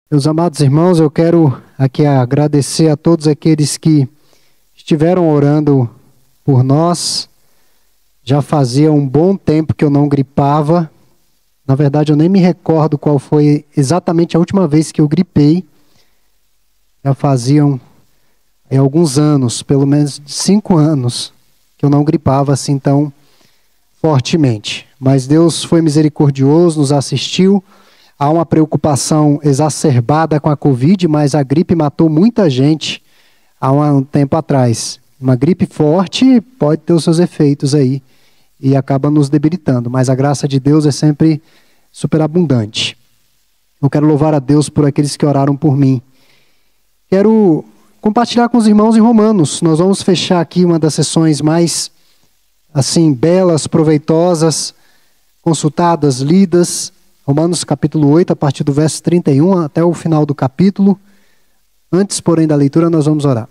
Meus amados irmãos, eu quero aqui agradecer a todos aqueles que estiveram orando por nós. Já fazia um bom tempo que eu não gripava. Na verdade, eu nem me recordo qual foi exatamente a última vez que eu gripei. Já faziam alguns anos, pelo menos 5 anos, que eu não gripava assim tão fortemente. Mas Deus foi misericordioso, nos assistiu. Há uma preocupação exacerbada com a Covid, mas a gripe matou muita gente há um tempo atrás. Uma gripe forte pode ter os seus efeitos aí e acaba nos debilitando, mas a graça de Deus é sempre superabundante. Eu quero louvar a Deus por aqueles que oraram por mim. Quero compartilhar com os irmãos em Romanos. Nós vamos fechar aqui uma das sessões mais assim belas, proveitosas, consultadas, lidas. Romanos capítulo 8, a partir do verso 31 até o final do capítulo. Antes, porém, da leitura, nós vamos orar.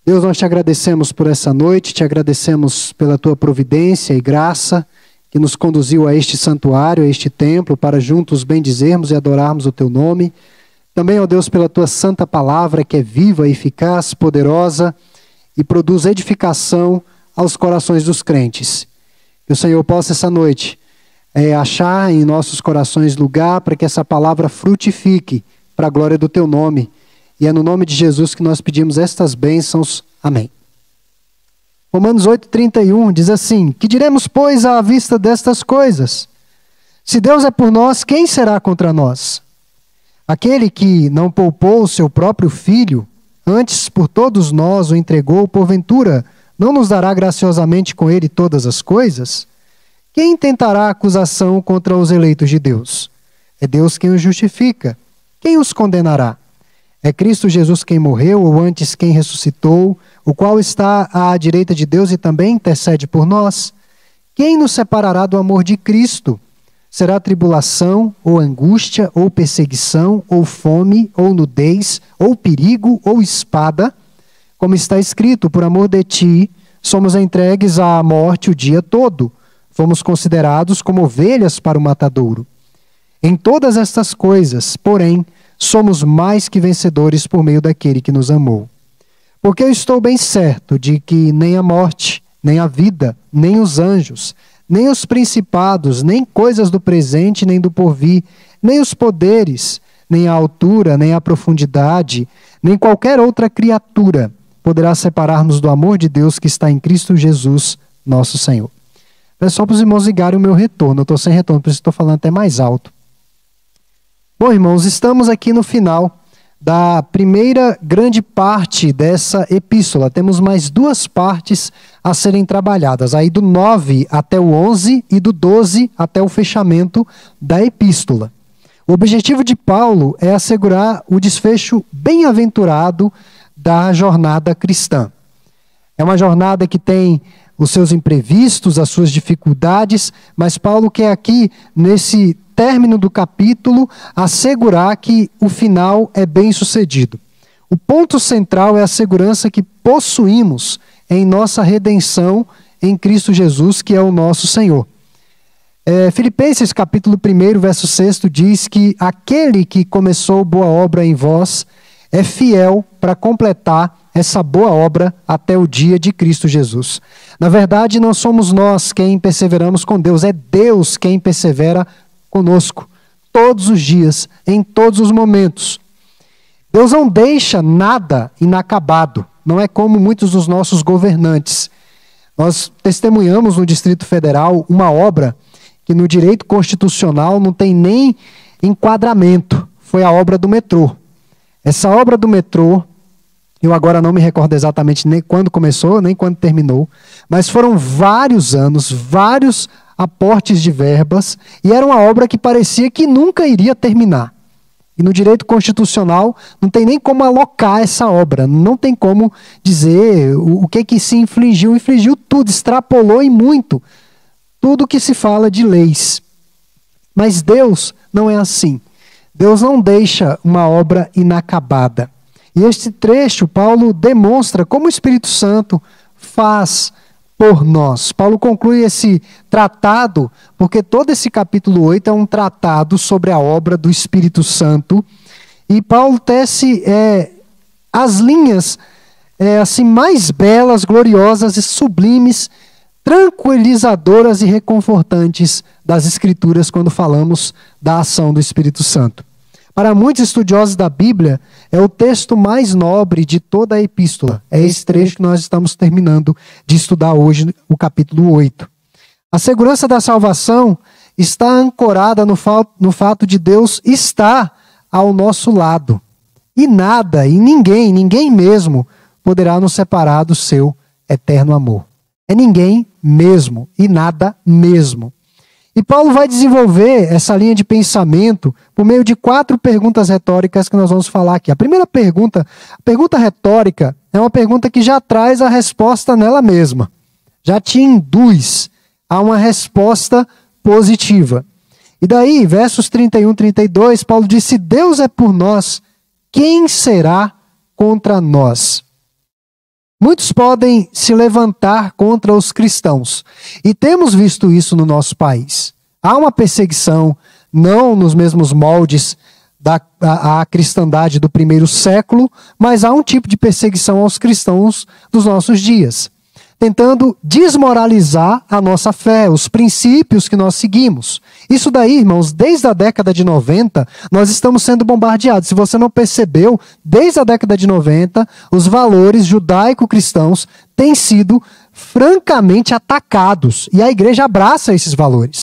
Deus, nós te agradecemos por essa noite, te agradecemos pela tua providência e graça que nos conduziu a este santuário, a este templo, para juntos bendizermos e adorarmos o teu nome. Também, ó Deus, pela tua santa palavra, que é viva, eficaz, poderosa e produz edificação aos corações dos crentes. Que o Senhor possa essa noite achar em nossos corações lugar para que essa palavra frutifique para a glória do teu nome. E é no nome de Jesus que nós pedimos estas bênçãos. Amém. Romanos 8,31 diz assim: Que diremos, pois, à vista destas coisas? Se Deus é por nós, quem será contra nós? Aquele que não poupou o seu próprio filho, antes por todos nós o entregou, porventura, não nos dará graciosamente com ele todas as coisas? Quem tentará acusação contra os eleitos de Deus? É Deus quem os justifica. Quem os condenará? É Cristo Jesus quem morreu, ou antes quem ressuscitou, o qual está à direita de Deus e também intercede por nós? Quem nos separará do amor de Cristo? Será tribulação, ou angústia, ou perseguição, ou fome, ou nudez, ou perigo, ou espada? Como está escrito, por amor de ti, somos entregues à morte o dia todo. Fomos considerados como ovelhas para o matadouro. Em todas estas coisas, porém, somos mais que vencedores por meio daquele que nos amou. Porque eu estou bem certo de que nem a morte, nem a vida, nem os anjos, nem os principados, nem coisas do presente, nem do porvir, nem os poderes, nem a altura, nem a profundidade, nem qualquer outra criatura poderá separar-nos do amor de Deus que está em Cristo Jesus, nosso Senhor. É só para os irmãos ligarem o meu retorno. Eu estou sem retorno, por isso estou falando até mais alto. Bom, irmãos, estamos aqui no final da primeira grande parte dessa epístola. Temos mais 2 partes a serem trabalhadas. Aí do 9 até o 11 e do 12 até o fechamento da epístola. O objetivo de Paulo é assegurar o desfecho bem-aventurado da jornada cristã. É uma jornada que tem os seus imprevistos, as suas dificuldades, mas Paulo quer aqui, nesse término do capítulo, assegurar que o final é bem sucedido. O ponto central é a segurança que possuímos em nossa redenção em Cristo Jesus, que é o nosso Senhor. Filipenses capítulo 1, verso 6 diz que aquele que começou boa obra em vós é fiel para completar essa boa obra até o dia de Cristo Jesus. Na verdade, não somos nós quem perseveramos com Deus, é Deus quem persevera conosco, todos os dias, em todos os momentos. Deus não deixa nada inacabado, não é como muitos dos nossos governantes. Nós testemunhamos no Distrito Federal uma obra que no direito constitucional não tem nem enquadramento, foi a obra do metrô. Essa obra do metrô, eu agora não me recordo exatamente nem quando começou, nem quando terminou, mas foram vários anos, vários aportes de verbas, e era uma obra que parecia que nunca iria terminar. E no direito constitucional não tem nem como alocar essa obra, não tem como dizer o que se infligiu. Infligiu tudo, extrapolou e muito tudo que se fala de leis. Mas Deus não é assim. Deus não deixa uma obra inacabada. E este trecho, Paulo demonstra como o Espírito Santo faz por nós. Paulo conclui esse tratado, porque todo esse capítulo 8 é um tratado sobre a obra do Espírito Santo, E Paulo tece as linhas assim mais belas, gloriosas e sublimes, tranquilizadoras e reconfortantes das Escrituras quando falamos da ação do Espírito Santo. Para muitos estudiosos da Bíblia, é o texto mais nobre de toda a epístola. É esse trecho que nós estamos terminando de estudar hoje, o capítulo 8. A segurança da salvação está ancorada no fato de Deus estar ao nosso lado. E nada, e ninguém mesmo, poderá nos separar do seu eterno amor. É ninguém mesmo, e nada mesmo. E Paulo vai desenvolver essa linha de pensamento por meio de 4 perguntas retóricas que nós vamos falar aqui. A primeira pergunta, a pergunta retórica, é uma pergunta que já traz a resposta nela mesma. Já te induz a uma resposta positiva. E daí, versos 31 e 32, Paulo diz: se Deus é por nós, quem será contra nós? Muitos podem se levantar contra os cristãos. E temos visto isso no nosso país. Há uma perseguição, não nos mesmos moldes da cristandade do primeiro século, mas há um tipo de perseguição aos cristãos dos nossos dias, tentando desmoralizar a nossa fé, os princípios que nós seguimos. Isso daí, irmãos, desde a década de 90, nós estamos sendo bombardeados. Se você não percebeu, desde a década de 90, os valores judaico-cristãos têm sido francamente atacados. E a igreja abraça esses valores.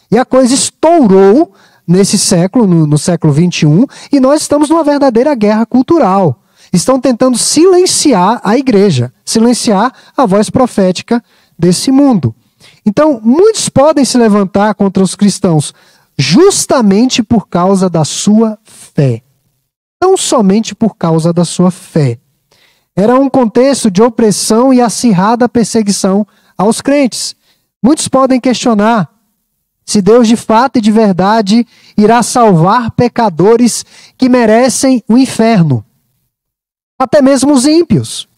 E a coisa estourou nesse século, no século 21, e nós estamos numa verdadeira guerra cultural. Estão tentando silenciar a igreja, silenciar a voz profética desse mundo. Então, muitos podem se levantar contra os cristãos justamente por causa da sua fé. Não somente por causa da sua fé. Era um contexto de opressão e acirrada perseguição aos crentes. Muitos podem questionar se Deus de fato e de verdade irá salvar pecadores que merecem o inferno. Até mesmo os ímpios.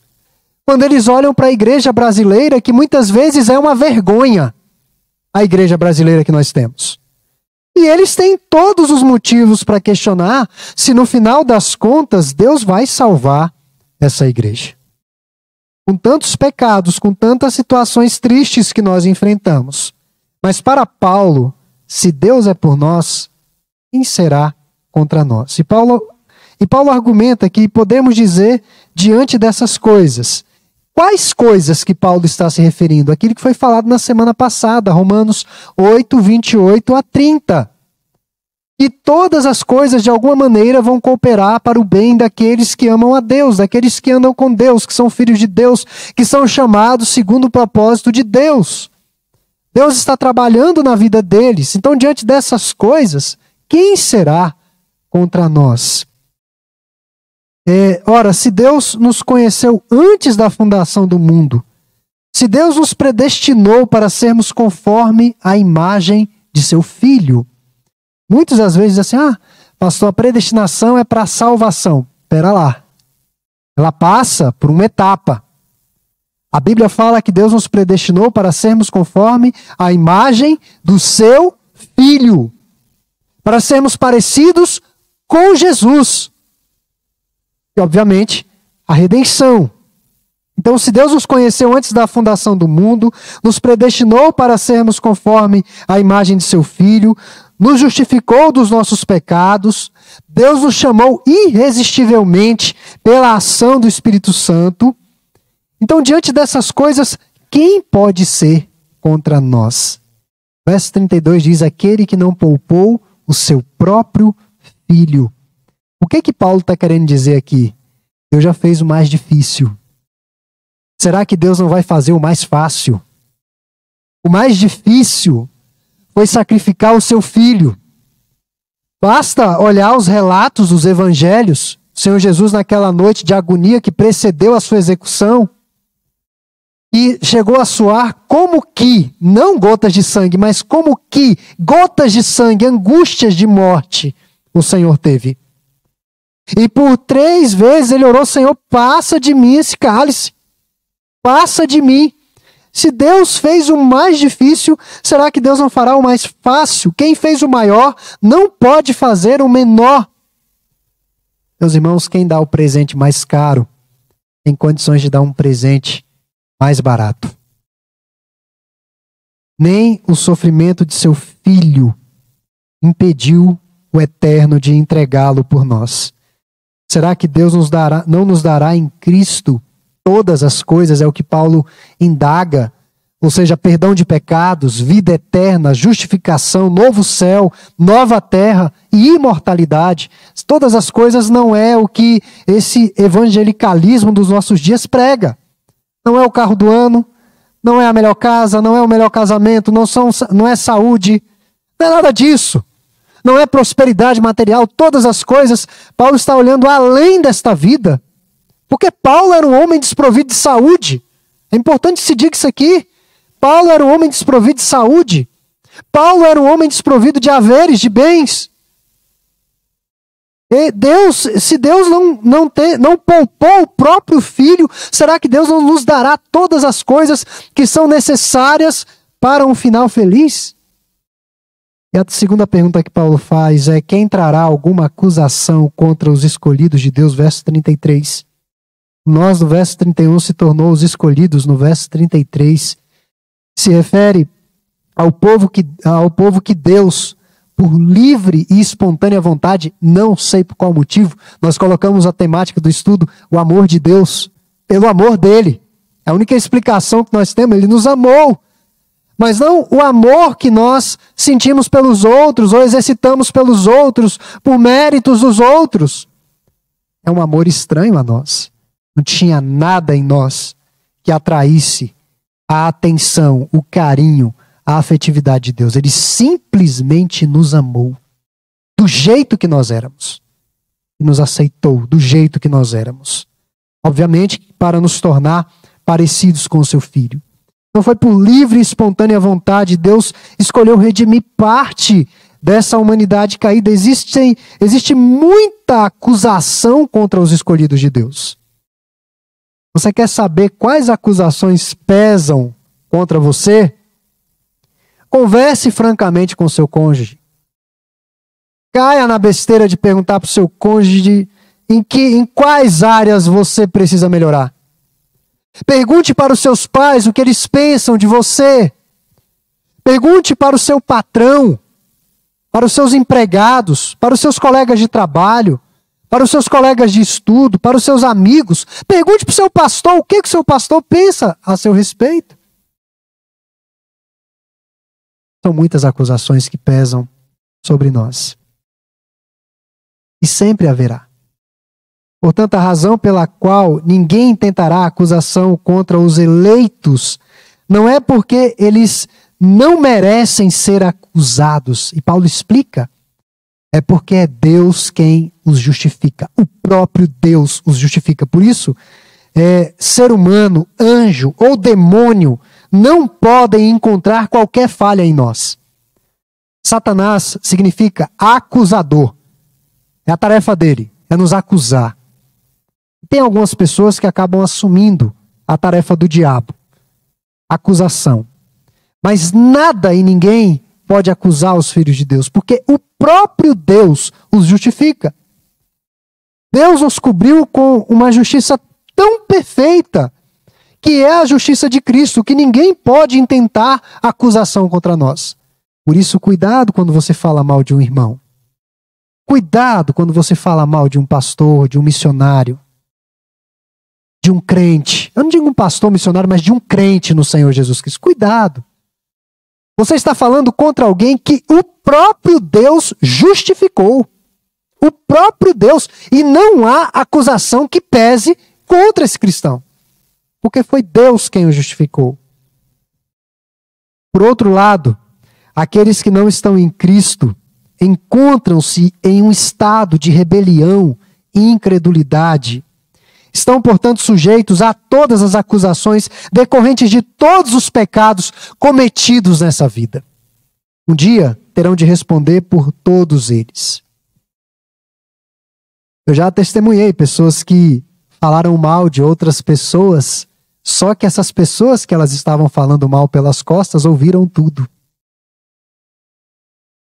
Quando eles olham para a igreja brasileira, que muitas vezes é uma vergonha, a igreja brasileira que nós temos. E eles têm todos os motivos para questionar se no final das contas Deus vai salvar essa igreja. Com tantos pecados, com tantas situações tristes que nós enfrentamos. Mas para Paulo, se Deus é por nós, quem será contra nós? E Paulo argumenta que podemos dizer, diante dessas coisas, quais coisas que Paulo está se referindo? Aquilo que foi falado na semana passada, Romanos 8, 28 a 30. E todas as coisas, de alguma maneira, vão cooperar para o bem daqueles que amam a Deus, daqueles que andam com Deus, que são filhos de Deus, que são chamados segundo o propósito de Deus. Deus está trabalhando na vida deles. Então, diante dessas coisas, quem será contra nós? Ora, se Deus nos conheceu antes da fundação do mundo, se Deus nos predestinou para sermos conforme a imagem de seu Filho. Muitas às vezes dizem assim, pastor, a predestinação é para a salvação. Espera lá. Ela passa por uma etapa. A Bíblia fala que Deus nos predestinou para sermos conforme a imagem do seu Filho. Para sermos parecidos com Jesus. E, obviamente, a redenção. Então, se Deus nos conheceu antes da fundação do mundo, nos predestinou para sermos conforme a imagem de seu Filho, nos justificou dos nossos pecados, Deus nos chamou irresistivelmente pela ação do Espírito Santo. Então, diante dessas coisas, quem pode ser contra nós? Verso 32 diz, aquele que não poupou o seu próprio Filho. O que Paulo está querendo dizer aqui? Deus já fez o mais difícil. Será que Deus não vai fazer o mais fácil? O mais difícil foi sacrificar o seu Filho. Basta olhar os relatos dos evangelhos. O Senhor Jesus, naquela noite de agonia que precedeu a sua execução, e chegou a suar como que, não gotas de sangue, mas como que gotas de sangue, angústias de morte, o Senhor teve. E por 3 vezes ele orou, Senhor, passa de mim esse cálice. Passa de mim. Se Deus fez o mais difícil, será que Deus não fará o mais fácil? Quem fez o maior não pode fazer o menor. Meus irmãos, quem dá o presente mais caro tem condições de dar um presente mais barato. Nem o sofrimento de seu filho impediu o Eterno de entregá-lo por nós. Será que Deus não nos dará em Cristo todas as coisas? É o que Paulo indaga. Ou seja, perdão de pecados, vida eterna, justificação, novo céu, nova terra e imortalidade. Todas as coisas não é o que esse evangelicalismo dos nossos dias prega. Não é o carro do ano, não é a melhor casa, não é o melhor casamento, não é saúde, não é nada disso. Não é prosperidade material, todas as coisas. Paulo está olhando além desta vida. Porque Paulo era um homem desprovido de saúde. É importante se diga isso aqui. Paulo era um homem desprovido de saúde. Paulo era um homem desprovido de haveres, de bens. E se Deus não poupou o próprio Filho, será que Deus não nos dará todas as coisas que são necessárias para um final feliz? E a segunda pergunta que Paulo faz é: quem trará alguma acusação contra os escolhidos de Deus? Verso 33. Nós, no verso 31, se tornou os escolhidos, no verso 33. Se refere ao povo que Deus, por livre e espontânea vontade, não sei por qual motivo, nós colocamos a temática do estudo, o amor de Deus, pelo amor dele. É a única explicação que nós temos, ele nos amou. Mas não o amor que nós sentimos pelos outros, ou exercitamos pelos outros, por méritos dos outros. É um amor estranho a nós. Não tinha nada em nós que atraísse a atenção, o carinho, a afetividade de Deus. Ele simplesmente nos amou do jeito que nós éramos. E nos aceitou do jeito que nós éramos. Obviamente, para nos tornar parecidos com o seu Filho. Não foi por livre e espontânea vontade. Deus escolheu redimir parte dessa humanidade caída. Existe muita acusação contra os escolhidos de Deus. Você quer saber quais acusações pesam contra você? Converse francamente com seu cônjuge. Caia na besteira de perguntar para o seu cônjuge em quais áreas você precisa melhorar. Pergunte para os seus pais o que eles pensam de você. Pergunte para o seu patrão, para os seus empregados, para os seus colegas de trabalho, para os seus colegas de estudo, para os seus amigos. Pergunte para o seu pastor o que o seu pastor pensa a seu respeito. São muitas acusações que pesam sobre nós. E sempre haverá. Portanto, a razão pela qual ninguém tentará acusação contra os eleitos não é porque eles não merecem ser acusados. E Paulo explica. É porque é Deus quem os justifica. O próprio Deus os justifica. Por isso, ser humano, anjo ou demônio não podem encontrar qualquer falha em nós. Satanás significa acusador. É a tarefa dele, é nos acusar. Tem algumas pessoas que acabam assumindo a tarefa do diabo. Acusação. Mas nada e ninguém pode acusar os filhos de Deus, porque o próprio Deus os justifica. Deus nos cobriu com uma justiça tão perfeita, que é a justiça de Cristo, que ninguém pode intentar acusação contra nós. Por isso, cuidado quando você fala mal de um irmão. Cuidado quando você fala mal de um pastor, de um missionário, de um crente. Eu não digo um pastor missionário, mas de um crente no Senhor Jesus Cristo. Cuidado. Você está falando contra alguém que o próprio Deus justificou. O próprio Deus. E não há acusação que pese contra esse cristão. Porque foi Deus quem o justificou. Por outro lado, aqueles que não estão em Cristo encontram-se em um estado de rebelião e incredulidade. Estão, portanto, sujeitos a todas as acusações decorrentes de todos os pecados cometidos nessa vida. Um dia terão de responder por todos eles. Eu já testemunhei pessoas que falaram mal de outras pessoas, só que essas pessoas que elas estavam falando mal pelas costas ouviram tudo.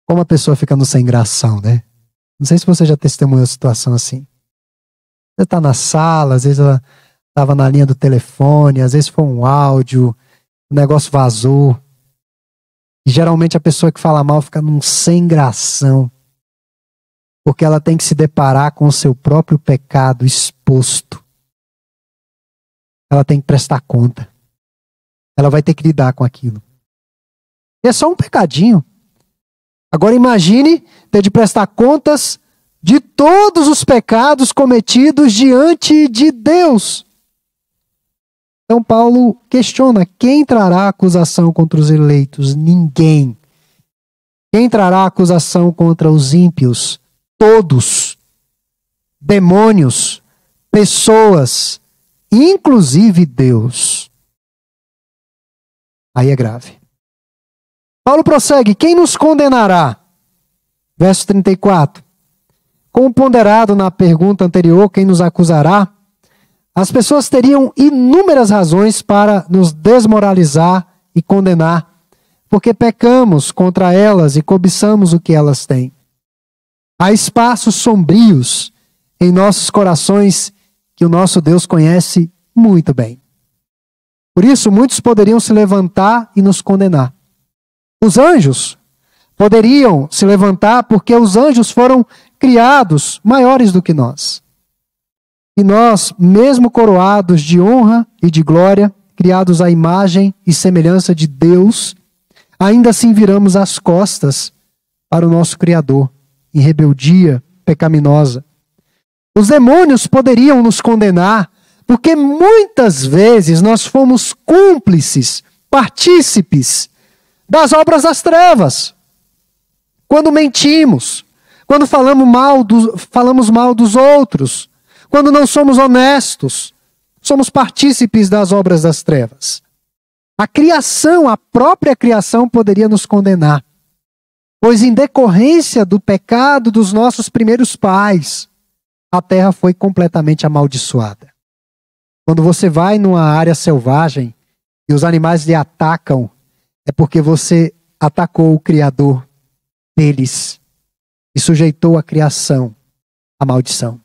Como a pessoa ficando sem gração, né? Não sei se você já testemunhou uma situação assim. Você está na sala, às vezes ela estava na linha do telefone, às vezes foi um áudio, o negócio vazou. E geralmente a pessoa que fala mal fica num sem gração, porque ela tem que se deparar com o seu próprio pecado exposto. Ela tem que prestar conta. Ela vai ter que lidar com aquilo. E é só um pecadinho. Agora imagine ter de prestar contas de todos os pecados cometidos diante de Deus. Então Paulo questiona: quem trará acusação contra os eleitos? Ninguém. Quem trará acusação contra os ímpios? Todos. Demônios, pessoas, inclusive Deus. Aí é grave. Paulo prossegue: quem nos condenará? Verso 34. Como ponderado na pergunta anterior, quem nos acusará? As pessoas teriam inúmeras razões para nos desmoralizar e condenar, porque pecamos contra elas e cobiçamos o que elas têm. Há espaços sombrios em nossos corações que o nosso Deus conhece muito bem. Por isso, muitos poderiam se levantar e nos condenar. Os anjos poderiam se levantar porque os anjos foram criados maiores do que nós. E nós, mesmo coroados de honra e de glória, criados à imagem e semelhança de Deus, ainda assim viramos as costas para o nosso Criador, em rebeldia pecaminosa. Os demônios poderiam nos condenar, porque muitas vezes nós fomos cúmplices, partícipes das obras das trevas. Quando mentimos, quando falamos mal dos outros, quando não somos honestos, somos partícipes das obras das trevas. A criação, a própria criação poderia nos condenar, pois em decorrência do pecado dos nossos primeiros pais, a terra foi completamente amaldiçoada. Quando você vai numa área selvagem e os animais lhe atacam, é porque você atacou o Criador deles e sujeitou a criação à maldição.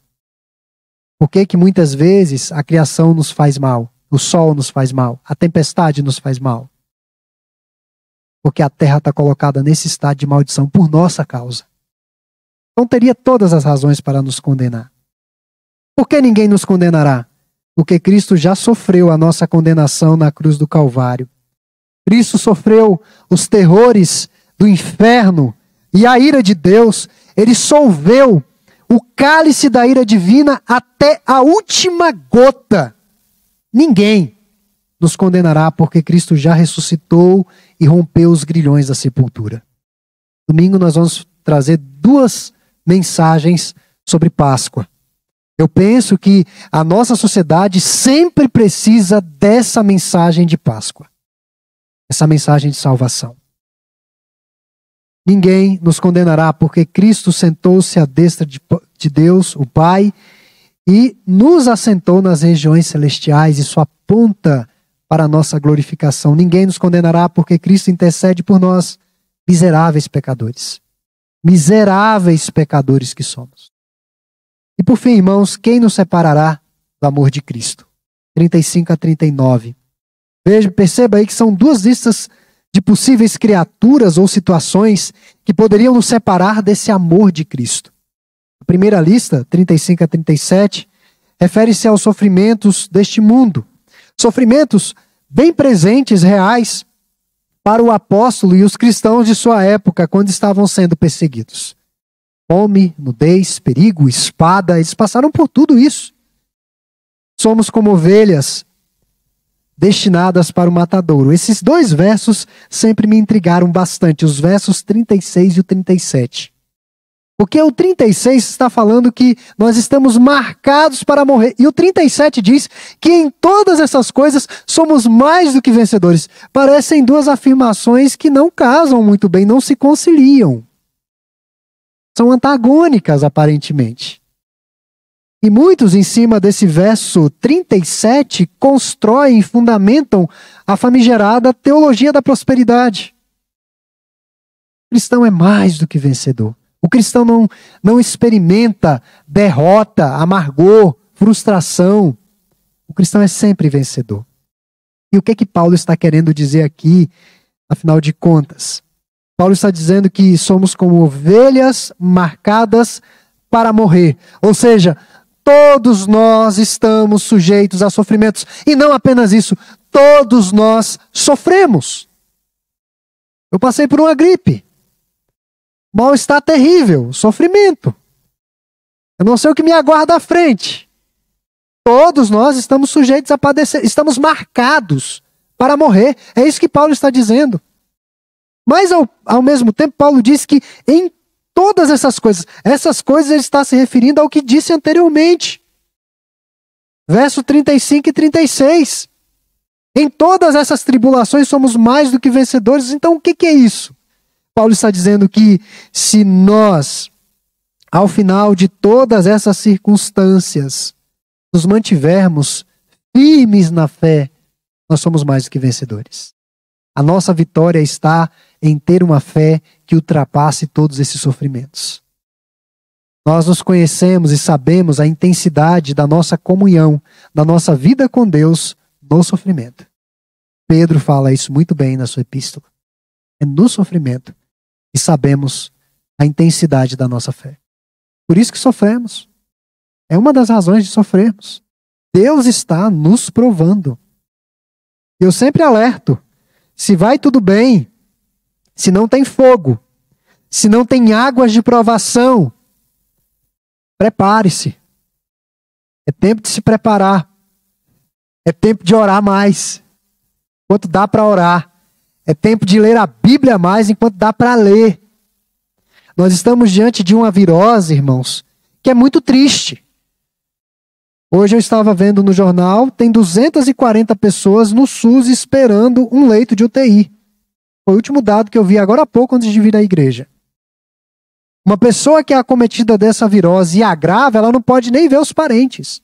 Por que muitas vezes a criação nos faz mal? O sol nos faz mal, a tempestade nos faz mal. Porque a terra está colocada nesse estado de maldição por nossa causa. Então teria todas as razões para nos condenar. Por que ninguém nos condenará? Porque Cristo já sofreu a nossa condenação na cruz do Calvário. Cristo sofreu os terrores do inferno e a ira de Deus. Ele solveu o cálice da ira divina até a última gota. Ninguém nos condenará, porque Cristo já ressuscitou e rompeu os grilhões da sepultura. Domingo nós vamos trazer 2 mensagens sobre Páscoa. Eu penso que a nossa sociedade sempre precisa dessa mensagem de Páscoa. Essa mensagem de salvação. Ninguém nos condenará, porque Cristo sentou-se à destra de Deus, o Pai, e nos assentou nas regiões celestiais. Isso aponta para a nossa glorificação. Ninguém nos condenará, porque Cristo intercede por nós, miseráveis pecadores. Miseráveis pecadores que somos. E por fim, irmãos, quem nos separará do amor de Cristo? 35 a 39. Perceba aí que são 2 listas de possíveis criaturas ou situações que poderiam nos separar desse amor de Cristo. A primeira lista, 35 a 37, refere-se aos sofrimentos deste mundo. Sofrimentos bem presentes, reais, para o apóstolo e os cristãos de sua época, quando estavam sendo perseguidos. Fome, nudez, perigo, espada, eles passaram por tudo isso. Somos como ovelhas destinadas para o matadouro. Esses 2 versos sempre me intrigaram bastante, os versos 36 e o 37. Porque o 36 está falando que nós estamos marcados para morrer. E o 37 diz que em todas essas coisas somos mais do que vencedores. Parecem 2 afirmações que não casam muito bem, não se conciliam. São antagônicas, aparentemente. E muitos, em cima desse verso 37, constroem e fundamentam a famigerada teologia da prosperidade. O cristão é mais do que vencedor. O cristão não experimenta derrota, amargor, frustração, o cristão é sempre vencedor. E o que Paulo está querendo dizer aqui, afinal de contas? Paulo está dizendo que somos como ovelhas marcadas para morrer. Ou seja, todos nós estamos sujeitos a sofrimentos. E não apenas isso, todos nós sofremos. Eu passei por uma gripe. Mal-estar terrível, sofrimento. Eu não sei o que me aguarda à frente. Todos nós estamos sujeitos a padecer, estamos marcados para morrer. É isso que Paulo está dizendo. Mas ao mesmo tempo, Paulo diz que em todas essas coisas ele está se referindo ao que disse anteriormente. Verso 35 e 36. Em todas essas tribulações somos mais do que vencedores. Então o que é isso? Paulo está dizendo que se nós, ao final de todas essas circunstâncias, nos mantivermos firmes na fé, nós somos mais do que vencedores. A nossa vitória está em ter uma fé que ultrapasse todos esses sofrimentos. Nós nos conhecemos e sabemos a intensidade da nossa comunhão, da nossa vida com Deus no sofrimento. Pedro fala isso muito bem na sua epístola. É no sofrimento que sabemos a intensidade da nossa fé. Por isso que sofremos. É uma das razões de sofrermos. Deus está nos provando. Eu sempre alerto. Se vai tudo bem, se não tem fogo, se não tem águas de provação, prepare-se. É tempo de se preparar. É tempo de orar mais, enquanto dá para orar. É tempo de ler a Bíblia mais, enquanto dá para ler. Nós estamos diante de uma virose, irmãos, que é muito triste. Hoje eu estava vendo no jornal, tem 240 pessoas no SUS esperando um leito de UTI. Foi o último dado que eu vi agora há pouco antes de vir à igreja. Uma pessoa que é acometida dessa virose e agrava, ela não pode nem ver os parentes.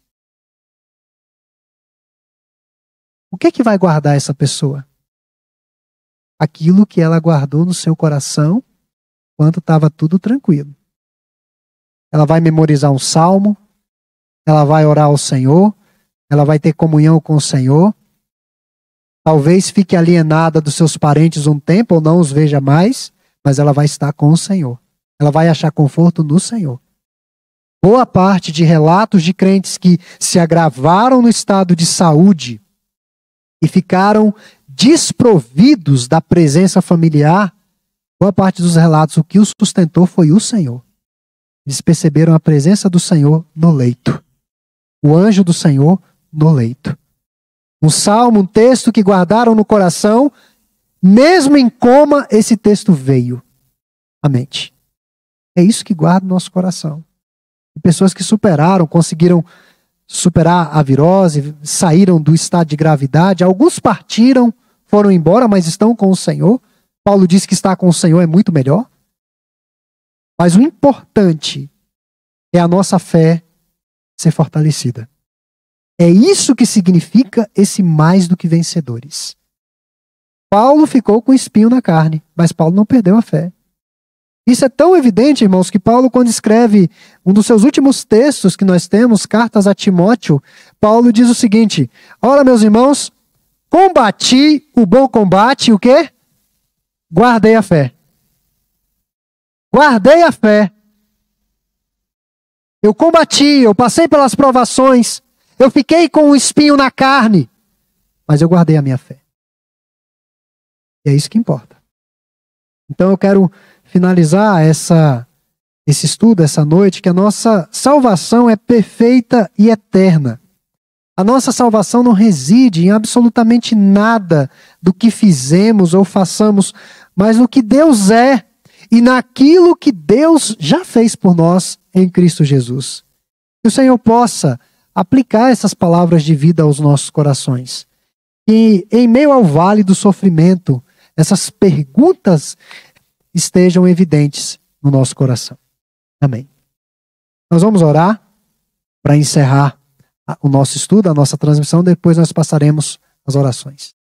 O que vai guardar essa pessoa? Aquilo que ela guardou no seu coração quando estava tudo tranquilo. Ela vai memorizar um salmo, ela vai orar ao Senhor, ela vai ter comunhão com o Senhor. Talvez fique alienada dos seus parentes um tempo ou não os veja mais, mas ela vai estar com o Senhor. Ela vai achar conforto no Senhor. Boa parte de relatos de crentes que se agravaram no estado de saúde e ficaram desprovidos da presença familiar, boa parte dos relatos, o que os sustentou foi o Senhor. Eles perceberam a presença do Senhor no leito. O anjo do Senhor no leito. Um salmo, um texto que guardaram no coração, mesmo em coma, esse texto veio à mente. É isso que guarda no nosso coração. E pessoas que superaram, conseguiram superar a virose, saíram do estado de gravidade, alguns partiram, foram embora, mas estão com o Senhor. Paulo diz que estar com o Senhor é muito melhor. Mas o importante é a nossa fé ser fortalecida. É isso que significa esse mais do que vencedores. Paulo ficou com espinho na carne, mas Paulo não perdeu a fé. Isso é tão evidente, irmãos, que Paulo, quando escreve um dos seus últimos textos que nós temos, cartas a Timóteo, Paulo diz o seguinte: ora, meus irmãos, combati o bom combate, o quê? Guardei a fé. Guardei a fé. Eu combati, eu passei pelas provações, eu fiquei com um espinho na carne, mas eu guardei a minha fé. E é isso que importa. Então eu quero finalizar esse estudo, essa noite, que a nossa salvação é perfeita e eterna. A nossa salvação não reside em absolutamente nada do que fizemos ou façamos, mas no que Deus é e naquilo que Deus já fez por nós em Cristo Jesus. Que o Senhor possa aplicar essas palavras de vida aos nossos corações. E em meio ao vale do sofrimento, essas perguntas estejam evidentes no nosso coração. Amém. Nós vamos orar para encerrar o nosso estudo, a nossa transmissão, depois nós passaremos as orações.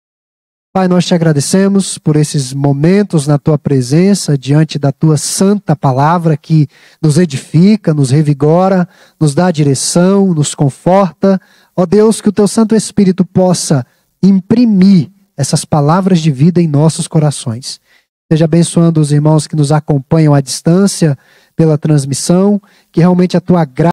Pai, nós te agradecemos por esses momentos na tua presença, diante da tua santa palavra que nos edifica, nos revigora, nos dá direção, nos conforta. Ó Deus, que o teu Santo Espírito possa imprimir essas palavras de vida em nossos corações. Seja abençoando os irmãos que nos acompanham à distância pela transmissão, que realmente a tua graça